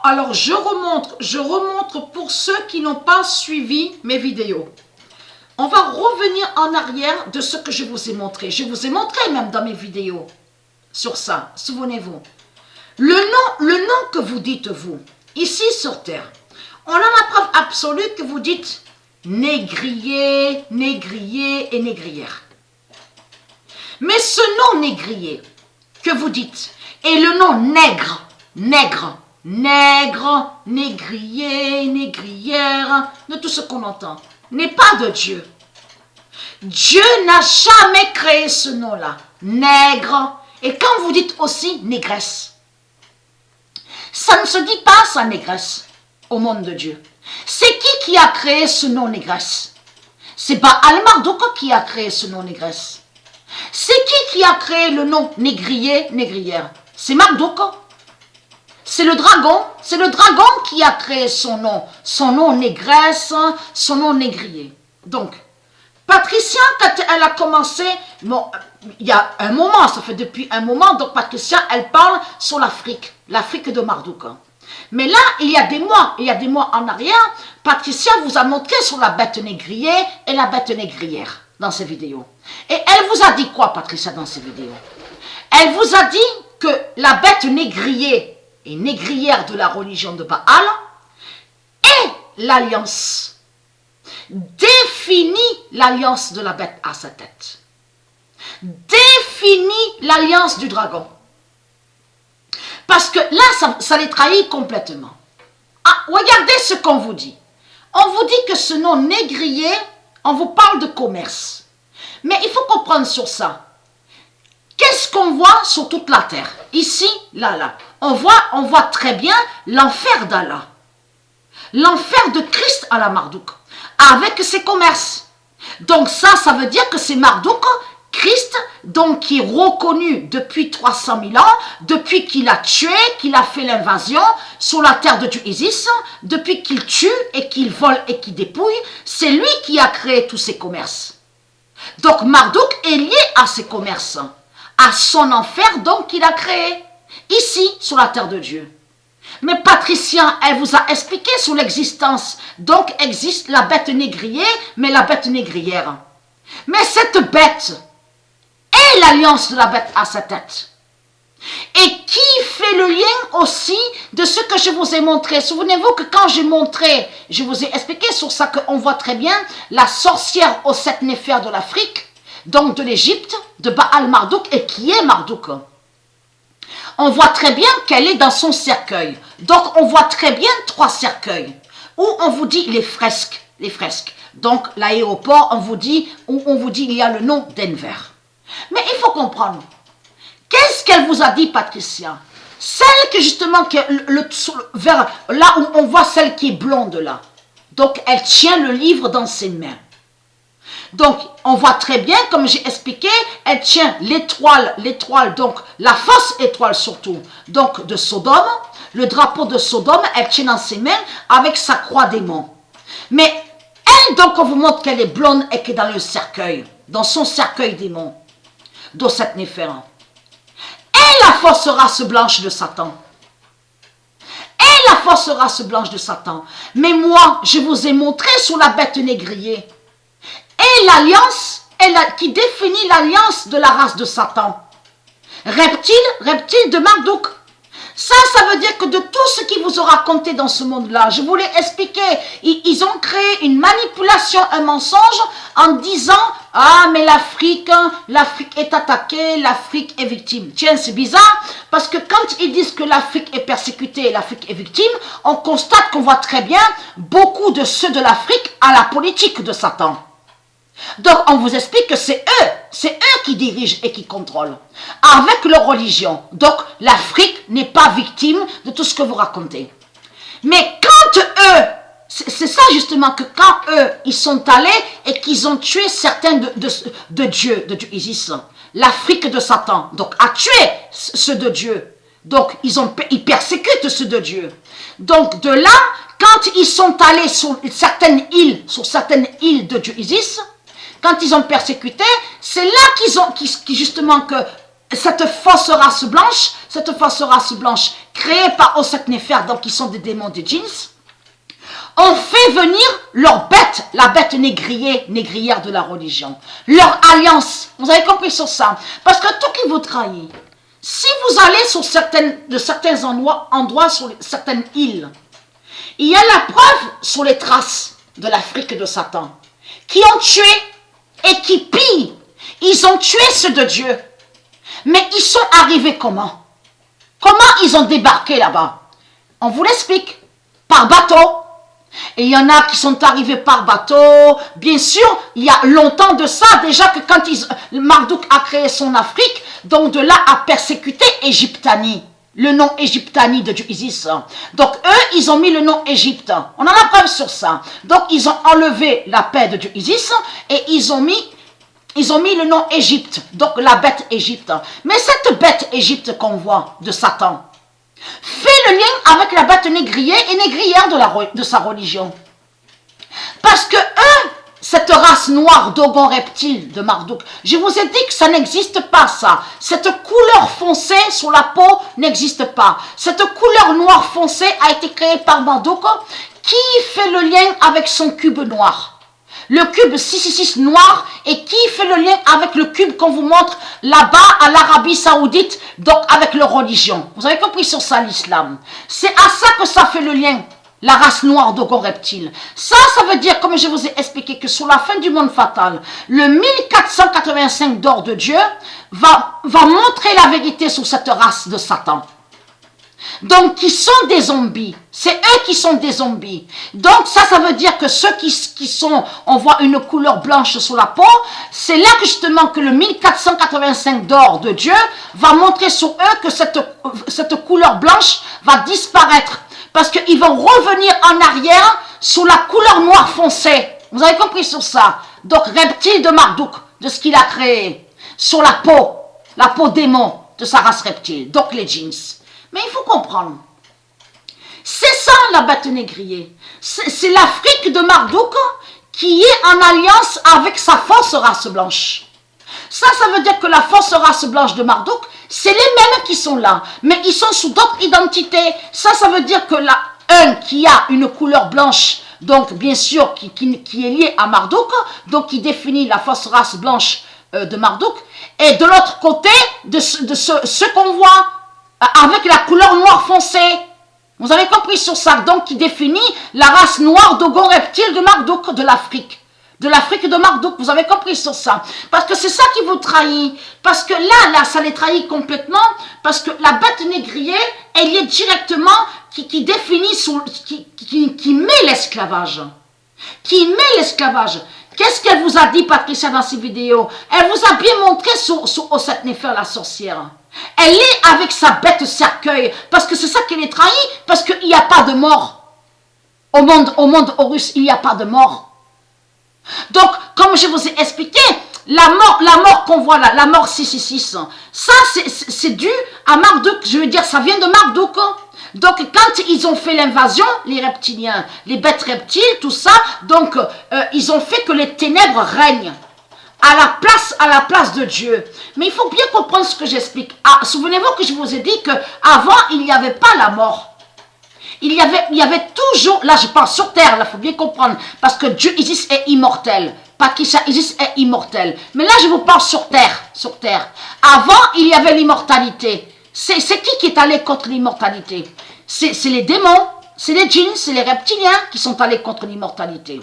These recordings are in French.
Alors je remonte pour ceux qui n'ont pas suivi mes vidéos. On va revenir en arrière de ce que je vous ai montré. Je vous ai montré même dans mes vidéos sur ça, souvenez-vous. Le nom que vous dites vous, ici sur terre, on a la preuve absolue que vous dites négrier, négrier et négrière. Mais ce nom négrier que vous dites et le nom nègre, nègre, nègre, négrier, négrière, de tout ce qu'on entend, n'est pas de Dieu. Dieu n'a jamais créé ce nom-là, nègre. Et quand vous dites aussi négresse, ça ne se dit pas ça négresse au monde de Dieu. C'est qui a créé ce nom négresse? C'est Baal Marduk qui a créé ce nom négresse. C'est qui a créé le nom négrier, négrière? C'est Marduk. C'est le dragon qui a créé son nom négresse, son nom négrier. Donc, Patricia, quand elle a commencé, bon, il y a un moment, ça fait depuis un moment, donc Patricia, elle parle sur l'Afrique de Marduk. Mais là, il y a des mois en arrière, Patricia vous a montré sur la bête négrier et la bête négrière dans ses vidéos. Et elle vous a dit quoi, Patricia, dans ses vidéos? Elle vous a dit que la bête négrier et négrière de la religion de Baal est l'alliance. Définit l'alliance de la bête à sa tête. Définit l'alliance du dragon. Parce que là, ça les trahit complètement. Ah, regardez ce qu'on vous dit. On vous dit que ce nom négrier, on vous parle de commerce. Mais il faut comprendre sur ça. Qu'est-ce qu'on voit sur toute la terre? Ici, là. On voit très bien l'enfer d'Allah. L'enfer de Christ à la Marduk. Avec ses commerces. Donc ça veut dire que c'est Marduk, Christ, donc qui est reconnu depuis 300 000 ans, depuis qu'il a tué, qu'il a fait l'invasion sur la terre de Dieu Isis, depuis qu'il tue et qu'il vole et qu'il dépouille, c'est lui qui a créé tous ces commerces. Donc Marduk est lié à ces commerces, à son enfer donc qu'il a créé, ici sur la terre de Dieu. Mais Patricia, elle vous a expliqué sur l'existence. Donc existe la bête négrier, mais la bête négrière. Mais cette bête est l'alliance de la bête à sa tête. Et qui fait le lien aussi de ce que je vous ai montré? Souvenez-vous que quand j'ai montré, je vous ai expliqué sur ça qu'on voit très bien la sorcière aux 7 néphères de l'Afrique, donc de l'Égypte, de Baal Marduk, et qui est Marduk. On voit très bien qu'elle est dans son cercueil. Donc, on voit très bien 3 cercueils. Où on vous dit les fresques. Donc, l'aéroport, on vous dit il y a le nom Denver. Mais il faut comprendre. Qu'est-ce qu'elle vous a dit, Patricia? Celle que justement, vers là où on voit celle qui est blonde là. Donc, elle tient le livre dans ses mains. Donc, on voit très bien, comme j'ai expliqué, elle tient l'étoile, donc la fausse étoile surtout, donc de Sodome, le drapeau de Sodome, elle tient dans ses mains avec sa croix démon. Mais elle, donc, on vous montre qu'elle est blonde et qu'elle est dans le cercueil, dans son cercueil démon, dans cette néphère. Et la fausse race blanche de Satan. Et la fausse race blanche de Satan. Mais moi, je vous ai montré sur la bête négrier. Et l'alliance, qui définit l'alliance de la race de Satan. Reptile de Marduk. Ça veut dire que de tout ce qu'il vous a raconté dans ce monde-là, je vous l'ai expliqué, ils ont créé une manipulation, un mensonge en disant « Ah, mais l'Afrique est attaquée, l'Afrique est victime. » Tiens, c'est bizarre, parce que quand ils disent que l'Afrique est persécutée et l'Afrique est victime, on constate qu'on voit très bien beaucoup de ceux de l'Afrique à la politique de Satan. Donc, on vous explique que c'est eux qui dirigent et qui contrôlent, avec leur religion. Donc, l'Afrique n'est pas victime de tout ce que vous racontez. Mais quand eux, c'est ça justement, que quand eux, ils sont allés et qu'ils ont tué certains de Dieu Isis, l'Afrique de Satan, donc a tué ceux de Dieu. Donc, ils persécutent ceux de Dieu. Donc, de là, quand ils sont allés sur certaines îles de Dieu Isis, quand ils ont persécuté, c'est là justement que cette fausse race blanche créée par Osset Néfer, donc qui sont des démons des djinns, ont fait venir leur bête, la bête négrière de la religion. Leur alliance. Vous avez compris sur ça? Parce que tout qui vous trahit, si vous allez sur certains endroits sur certaines îles, il y a la preuve sur les traces de l'Afrique de Satan, qui ont tué et qui pillent. Ils ont tué ceux de Dieu. Mais ils sont arrivés comment? Comment ils ont débarqué là-bas? On vous l'explique. Par bateau. Et il y en a qui sont arrivés par bateau. Bien sûr, il y a longtemps de ça, déjà que quand Marduk a créé son Afrique, donc de là a persécuté Égyptanie. Le nom Égyptanie de Dieu Isis. Donc eux, ils ont mis le nom Égypte. On a la preuve sur ça. Donc ils ont enlevé la paix de Dieu Isis et ils ont mis le nom Égypte. Donc la bête Égypte. Mais cette bête Égypte qu'on voit de Satan fait le lien avec la bête négrière de sa religion. Parce que eux, cette race noire d'Ogon reptile de Marduk, je vous ai dit que ça n'existe pas ça. Cette couleur foncée sur la peau n'existe pas. Cette couleur noire foncée a été créée par Marduk qui fait le lien avec son cube noir. Le cube 666 noir et qui fait le lien avec le cube qu'on vous montre là-bas à l'Arabie Saoudite, donc avec leur religion. Vous avez compris sur ça l'islam. C'est à ça que ça fait le lien. La race noire d'Ogon reptile. Ça veut dire, comme je vous ai expliqué, que sur la fin du monde fatal, le 1485 d'or de Dieu va montrer la vérité sur cette race de Satan. Donc, qui sont des zombies. C'est eux qui sont des zombies. Donc, ça veut dire que ceux qui sont, on voit une couleur blanche sur la peau, c'est là que justement que le 1485 d'or de Dieu va montrer sur eux que cette couleur blanche va disparaître. Parce qu'ils vont revenir en arrière sous la couleur noire foncée. Vous avez compris sur ça? Donc, reptile de Marduk, de ce qu'il a créé. Sur la peau démon de sa race reptile. Donc, les djinns. Mais il faut comprendre. C'est ça la bête négrier. C'est l'Afrique de Marduk qui est en alliance avec sa fausse race blanche. Ça veut dire que la fausse race blanche de Marduk, c'est les mêmes qui sont là. Mais ils sont sous d'autres identités. Ça veut dire que un qui a une couleur blanche, donc bien sûr qui est lié à Marduk, donc qui définit la fausse race blanche de Marduk, et de l'autre côté, de ce qu'on voit, avec la couleur noire foncée. Vous avez compris sur ça? Donc, qui définit la race noire d'Ogon reptile de Marduk de l'Afrique. De l'Afrique de Marduk. Vous avez compris sur ça? Parce que c'est ça qui vous trahit. Parce que là, ça les trahit complètement. Parce que la bête négrier, elle est directement qui définit, qui met l'esclavage. Qui met l'esclavage. Qu'est-ce qu'elle vous a dit, Patricia, dans ces vidéos? Elle vous a bien montré sur Osset Néfer, la sorcière. Elle est avec sa bête cercueil, parce que c'est ça qui les trahit, parce qu'il n'y a pas de mort. Au monde Horus, il n'y a pas de mort. Donc, comme je vous ai expliqué, la mort qu'on voit là, la mort 666, ça c'est dû à Marduk, je veux dire, ça vient de Marduk. Donc, quand ils ont fait l'invasion, les reptiliens, les bêtes reptiles, tout ça, donc, ils ont fait que les ténèbres règnent à la place de Dieu. Mais il faut bien comprendre ce que j'explique. Ah, souvenez-vous que je vous ai dit qu'avant, il n'y avait pas la mort. Il y avait toujours, là je parle sur terre, il faut bien comprendre, parce que Dieu Isis est immortel. Patricia Isis est immortel. Mais là je vous parle sur terre. Avant, il y avait l'immortalité. C'est qui est allé contre l'immortalité? C'est les démons, c'est les djinns, c'est les reptiliens qui sont allés contre l'immortalité.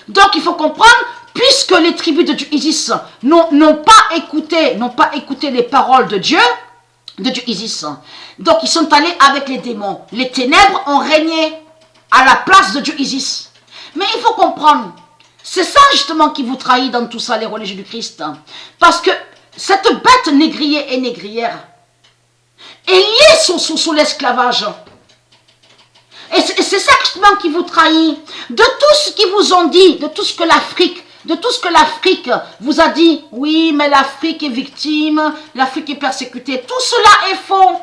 Donc il faut comprendre, puisque les tribus de Dieu Isis n'ont pas écouté les paroles de Dieu Isis, donc ils sont allés avec les démons. Les ténèbres ont régné à la place de Dieu Isis. Mais il faut comprendre, c'est ça justement qui vous trahit dans tout ça, les religieux du Christ. Parce que cette bête négrier et négrière est liée sous l'esclavage. Et c'est ça justement qui vous trahit. De tout ce qu'ils vous ont dit, de tout ce que l'Afrique vous a dit, oui, mais l'Afrique est victime, l'Afrique est persécutée, tout cela est faux.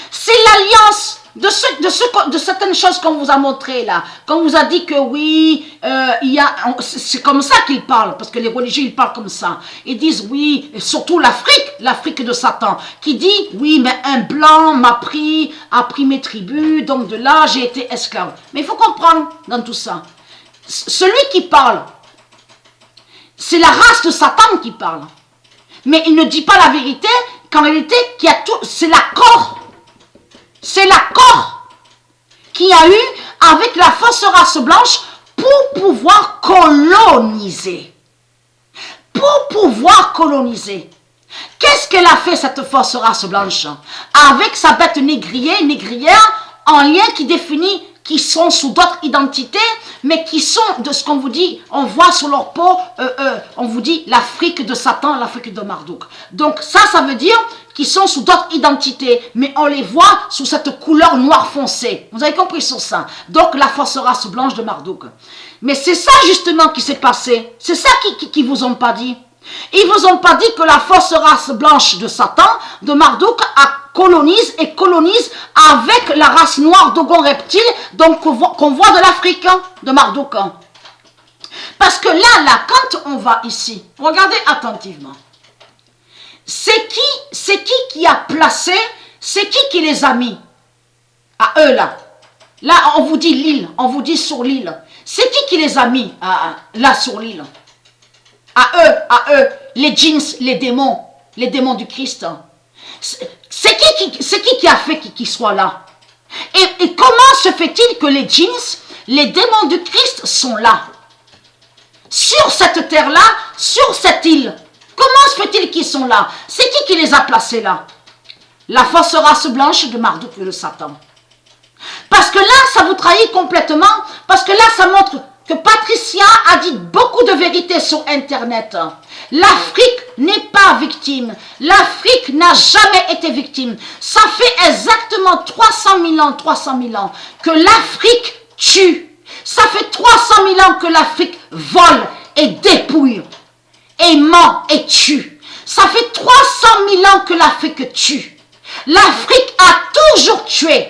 C'est l'alliance de certaines choses qu'on vous a montrées là, qu'on vous a dit que oui, c'est comme ça qu'ils parlent, parce que les religieux ils parlent comme ça. Ils disent oui, et surtout l'Afrique de Satan, qui dit oui, mais un blanc a pris mes tribus, donc de là j'ai été esclave. Mais il faut comprendre dans tout ça, celui qui parle, c'est la race de Satan qui parle. Mais il ne dit pas la vérité, qu'en réalité, c'est l'accord. C'est l'accord qu'il y a eu avec la fausse race blanche pour pouvoir coloniser. Pour pouvoir coloniser. Qu'est-ce qu'elle a fait, cette fausse race blanche? Avec sa bête négrière, en lien qui définit qui sont sous d'autres identités, mais qui sont de ce qu'on vous dit, on voit sur leur peau, on vous dit l'Afrique de Satan, l'Afrique de Marduk. Donc ça veut dire qu'ils sont sous d'autres identités, mais on les voit sous cette couleur noire foncée. Vous avez compris sur ça? Donc la fausse race blanche de Marduk. Mais c'est ça justement qui s'est passé. C'est ça qui vous ont pas dit. Ils vous ont pas dit que la fausse race blanche de Satan, de Marduk, colonise avec la race noire d'Ogon reptile, donc qu'on voit de l'Afrique, de Marduk. Parce que là, quand on va ici, regardez attentivement. C'est qui a placé, c'est qui les a mis à eux là? Là, on vous dit l'île, on vous dit sur l'île. C'est qui les a mis là sur l'île? À eux, les djinns, les démons du Christ. C'est qui a fait qu'ils soient là? Et comment se fait-il que les djinns, les démons du Christ sont là? Sur cette terre-là, sur cette île. Comment se fait-il qu'ils sont là? C'est qui les a placés là? La fausse race blanche de Marduk et de Satan. Parce que là, ça vous trahit complètement. Parce que là, ça montre que Patricia a dit beaucoup de vérités sur Internet. L'Afrique n'est pas victime. L'Afrique n'a jamais été victime. Ça fait exactement 300 000 ans que l'Afrique tue. Ça fait 300 000 ans que l'Afrique vole et dépouille, et ment et tue. Ça fait 300 000 ans que l'Afrique tue. L'Afrique a toujours tué.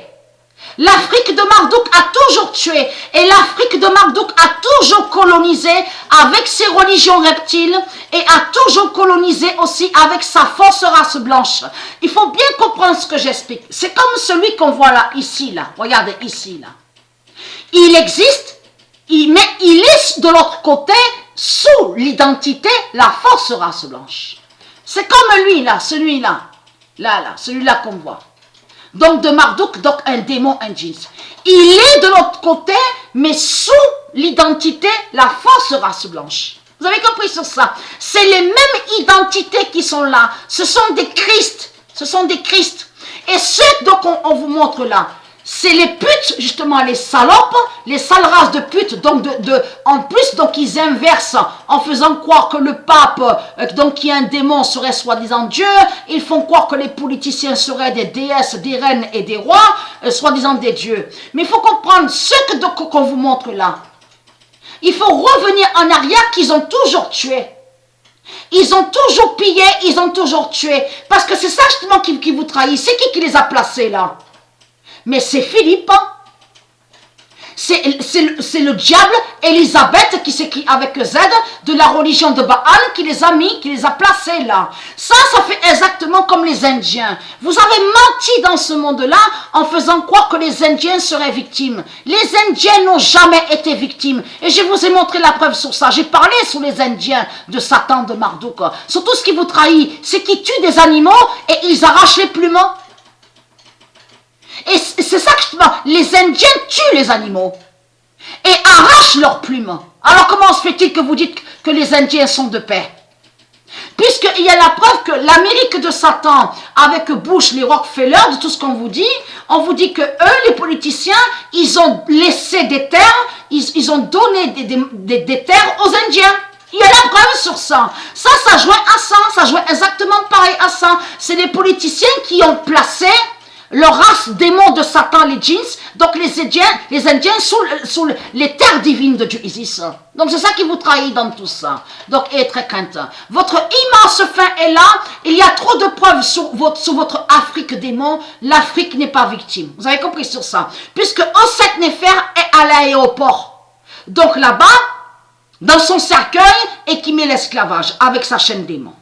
L'Afrique de Marduk a toujours tué et l'Afrique de Marduk a toujours colonisé avec ses religions reptiles et a toujours colonisé aussi avec sa fausse race blanche. Il faut bien comprendre ce que j'explique. C'est comme celui qu'on voit là, ici, là. Regardez, ici, là. Il existe, mais il est de l'autre côté sous l'identité, la fausse race blanche. C'est comme lui, là, celui-là. Là, celui-là qu'on voit. Donc de Marduk, donc un démon, un djinn. Il est de l'autre côté, mais sous l'identité, la fausse race blanche. Vous avez compris sur ça? C'est les mêmes identités qui sont là. Ce sont des Christ. Ce sont des Christ. Et ceux donc on vous montre là, c'est les putes, justement, les salopes, les sales races de putes. Donc, en plus, donc, ils inversent en faisant croire que le pape, donc, qui est un démon, serait soi-disant Dieu. Ils font croire que les politiciens seraient des déesses, des reines et des rois, soi-disant des dieux. Mais il faut comprendre ce qu'on vous montre là. Il faut revenir en arrière qu'ils ont toujours tué. Ils ont toujours pillé, ils ont toujours tué. Parce que c'est ça, justement, qui vous trahit. C'est qui les a placés là? Mais c'est Philippe, c'est le diable, Élisabeth, qui s'écrit avec Z, de la religion de Baal, qui les a mis, qui les a placés là. Ça fait exactement comme les Indiens. Vous avez menti dans ce monde-là en faisant croire que les Indiens seraient victimes. Les Indiens n'ont jamais été victimes. Et je vous ai montré la preuve sur ça. J'ai parlé sur les Indiens de Satan, de Marduk. Surtout ce qui vous trahit, c'est qu'ils tuent des animaux et ils arrachent les plumes. Et c'est ça que les Indiens tuent les animaux et arrachent leurs plumes. Alors comment se fait-il que vous dites que les Indiens sont de paix? Puisqu'il y a la preuve que l'Amérique de Satan, avec Bush, les Rockefeller, de tout ce qu'on vous dit, on vous dit que eux, les politiciens, ils ont laissé des terres, ils ont donné des terres aux Indiens. Il y a la preuve sur ça. Ça joint à ça, ça joint exactement pareil à ça. C'est les politiciens qui ont placé leur race démon de Satan, les djinns, donc les Indiens sous les terres divines de Dieu Isis. Donc c'est ça qui vous trahit dans tout ça. Donc ayez très crainte. Votre immense fin est là. Il y a trop de preuves sur votre Afrique démon. L'Afrique n'est pas victime. Vous avez compris sur ça. Puisque Osset Néfer est à l'aéroport. Donc là-bas, dans son cercueil, et qui met l'esclavage avec sa chaîne démon.